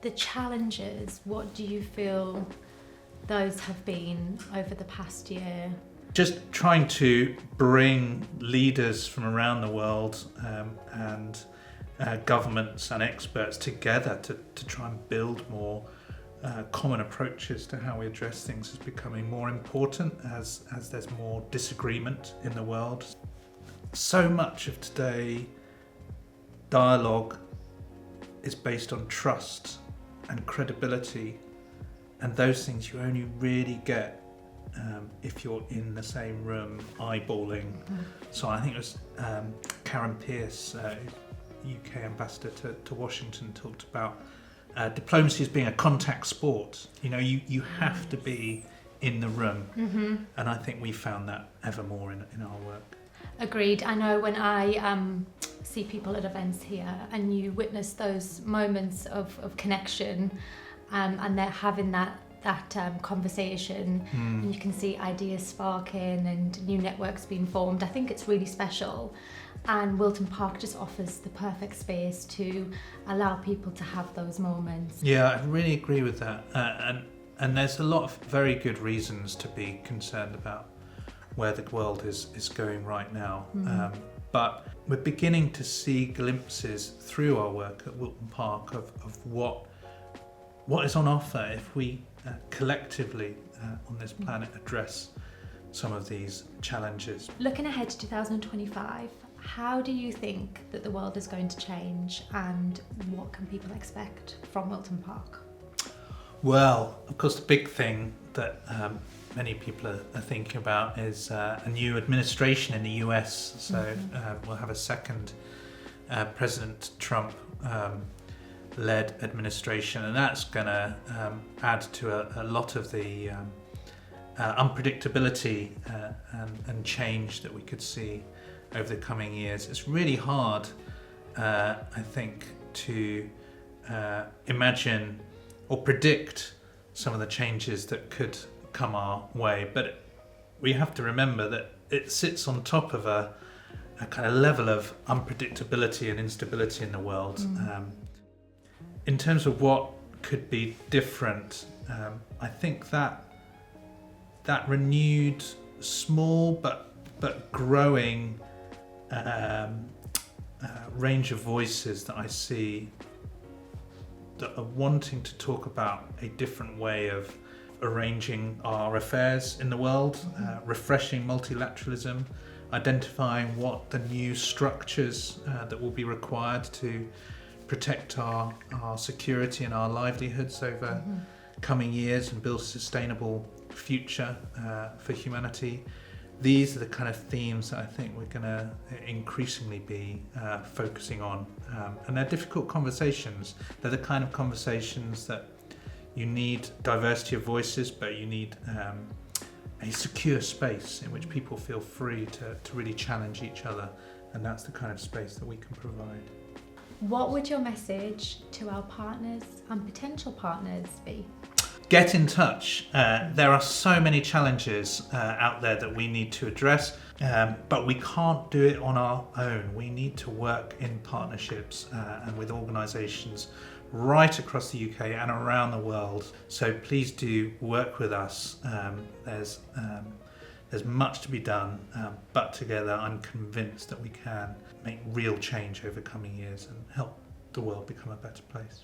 The challenges, what do you feel those have been over the past year? Just trying to bring leaders from around the world and governments and experts together to try and build more common approaches to how we address things is becoming more important as there's more disagreement in the world. So much of today dialogue is based on trust and credibility, and those things you only really get if you're in the same room eyeballing. So I think it was Karen Pierce, UK ambassador to Washington, talked about diplomacy as being a contact sport. You have to be in the room, and I think we found that ever more in our work. Agreed. I know when I see people at events here and you witness those moments of connection, and they're having that conversation, and you can see ideas sparking and new networks being formed. I think it's really special, and Wilton Park just offers the perfect space to allow people to have those moments. Yeah, I really agree with that, and there's a lot of very good reasons to be concerned about where the world is going right now. But we're beginning to see glimpses through our work at Wilton Park of what is on offer if we collectively on this planet address some of these challenges. Looking ahead to 2025, how do you think that the world is going to change, and what can people expect from Wilton Park? Well, of course, the big thing that many people are thinking about is a new administration in the US. So we'll have a second President Trump led administration, and that's going to add to a lot of the unpredictability and change that we could see over the coming years. It's really hard, I think, to imagine or predict some of the changes that could come our way, but we have to remember that it sits on top of a kind of level of unpredictability and instability in the world. In terms of what could be different, I think that renewed, small but growing range of voices that I see that are wanting to talk about a different way of arranging our affairs in the world, refreshing multilateralism, identifying what the new structures that will be required to protect our security and our livelihoods over coming years and build a sustainable future for humanity. These are the kind of themes that I think we're going to increasingly be focusing on. And they're difficult conversations. They're the kind of conversations that you need diversity of voices, but you need a secure space in which people feel free to really challenge each other. And that's the kind of space that we can provide. What would your message to our partners and potential partners be? Get in touch. There are so many challenges out there that we need to address, but we can't do it on our own. We need to work in partnerships and with organisations right across the UK and around the world. So please do work with us. There's much to be done, but together I'm convinced that we can make real change over coming years and help the world become a better place.